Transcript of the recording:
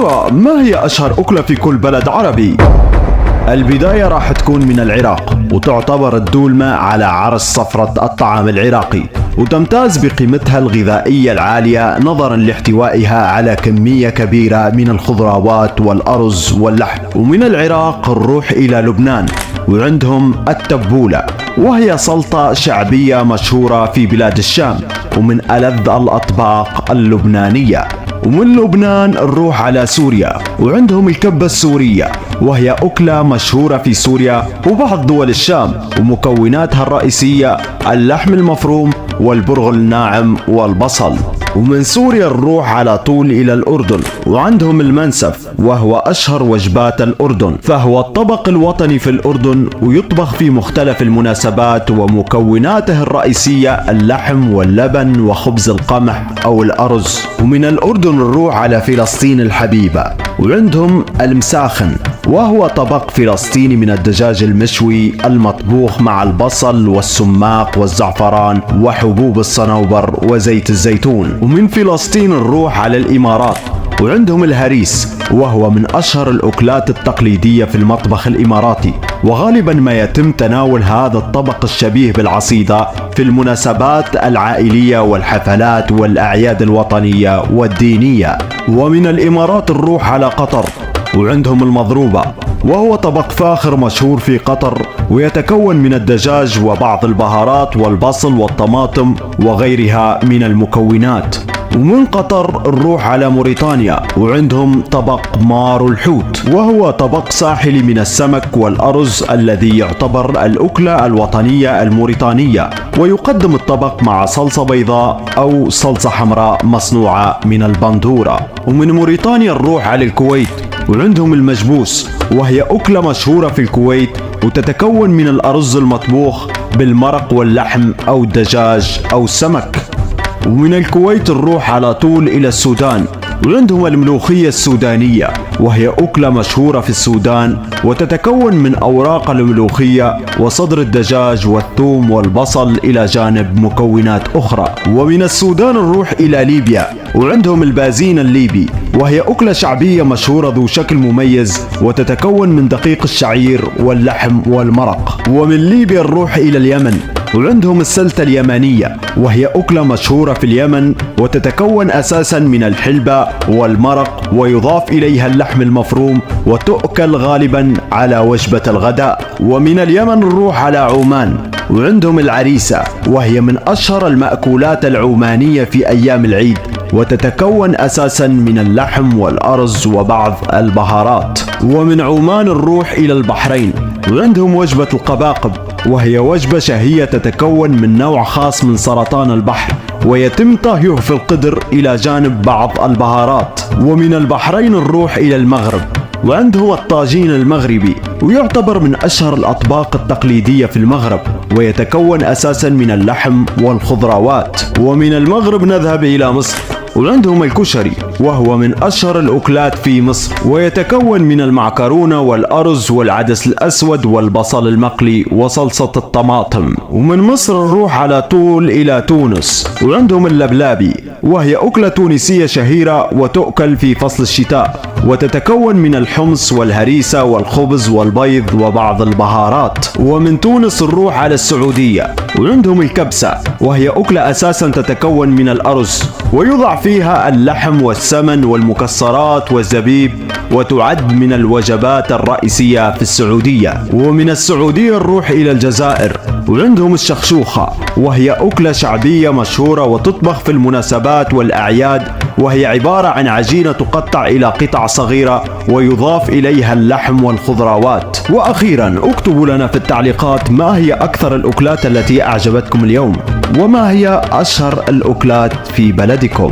ترى ما هي أشهر أكلة في كل بلد عربي؟ البداية راح تكون من العراق، وتعتبر الدولمة على عرش صفرة الطعام العراقي، وتمتاز بقيمتها الغذائية العالية نظرا لاحتوائها على كمية كبيرة من الخضروات والأرز واللحم. ومن العراق نروح إلى لبنان، وعندهم التبولة، وهي سلطة شعبية مشهورة في بلاد الشام، ومن ألذ الأطباق اللبنانية. ومن لبنان نروح على سوريا، وعندهم الكبة السورية، وهي أكلة مشهورة في سوريا وبعض دول الشام، ومكوناتها الرئيسية اللحم المفروم والبرغل الناعم والبصل. ومن سوريا نروح على طول إلى الأردن، وعندهم المنسف، وهو أشهر وجبات الأردن، فهو الطبق الوطني في الأردن، ويطبخ في مختلف المناسبات، ومكوناته الرئيسية اللحم واللبن وخبز القمح أو الأرز. ومن الأردن نروح على فلسطين الحبيبة، وعندهم المساخن، وهو طبق فلسطيني من الدجاج المشوي المطبوخ مع البصل والسماق والزعفران وحبوب الصنوبر وزيت الزيتون. ومن فلسطين نروح على الإمارات، وعندهم الهريس، وهو من أشهر الأكلات التقليدية في المطبخ الإماراتي، وغالبا ما يتم تناول هذا الطبق الشبيه بالعصيدة في المناسبات العائلية والحفلات والأعياد الوطنية والدينية. ومن الإمارات نروح على قطر، وعندهم المضروبة، وهو طبق فاخر مشهور في قطر، ويتكون من الدجاج وبعض البهارات والبصل والطماطم وغيرها من المكونات. ومن قطر نروح على موريتانيا، وعندهم طبق مار الحوت، وهو طبق ساحلي من السمك والأرز الذي يعتبر الأكلة الوطنية الموريتانية، ويقدم الطبق مع صلصة بيضاء أو صلصة حمراء مصنوعة من البندورة. ومن موريتانيا نروح على الكويت، وعندهم المجبوس، وهي أكلة مشهورة في الكويت، وتتكون من الأرز المطبوخ بالمرق واللحم أو الدجاج أو السمك. ومن الكويت نروح على طول إلى السودان، وعندهم الملوخية السودانية، وهي أكلة مشهورة في السودان، وتتكون من أوراق الملوخية وصدر الدجاج والثوم والبصل إلى جانب مكونات أخرى. ومن السودان نروح إلى ليبيا، وعندهم البازين الليبي، وهي أكلة شعبية مشهورة ذو شكل مميز، وتتكون من دقيق الشعير واللحم والمرق. ومن ليبيا نروح إلى اليمن، وعندهم السلتة اليمنية، وهي أكلة مشهورة في اليمن، وتتكون أساسا من الحلبة والمرق، ويضاف إليها اللحم المفروم، وتؤكل غالبا على وجبة الغداء. ومن اليمن نروح على عمان، وعندهم العريسة، وهي من أشهر المأكولات العمانية في أيام العيد، وتتكون أساسا من اللحم والأرز وبعض البهارات. ومن عمان نروح إلى البحرين، وعندهم وجبة القباقب، وهي وجبة شهية تتكون من نوع خاص من سرطان البحر، ويتم طهيه في القدر إلى جانب بعض البهارات. ومن البحرين نروح إلى المغرب، وعنده الطاجين المغربي، ويعتبر من أشهر الأطباق التقليدية في المغرب، ويتكون أساسا من اللحم والخضروات. ومن المغرب نذهب إلى مصر، وعندهم الكشري، وهو من أشهر الأكلات في مصر، ويتكون من المعكرونة والأرز والعدس الأسود والبصل المقلي وصلصة الطماطم. ومن مصر نروح على طول إلى تونس، وعندهم اللبلابي، وهي أكلة تونسية شهيرة، وتؤكل في فصل الشتاء، وتتكون من الحمص والهريسة والخبز والبيض وبعض البهارات. ومن تونس نروح على السعودية، وعندهم الكبسة، وهي أكلة أساسا تتكون من الأرز، ويوضع فيها اللحم والسمن والمكسرات والزبيب، وتعد من الوجبات الرئيسية في السعودية. ومن السعودية نروح إلى الجزائر، وعندهم الشخشوخة، وهي أكلة شعبية مشهورة، وتطبخ في المناسبات والأعياد، وهي عبارة عن عجينة تقطع إلى قطع صغيرة، ويضاف إليها اللحم والخضروات. وأخيرا اكتبوا لنا في التعليقات ما هي أكثر الأكلات التي أعجبتكم اليوم، وما هي أشهر الأكلات في بلدكم.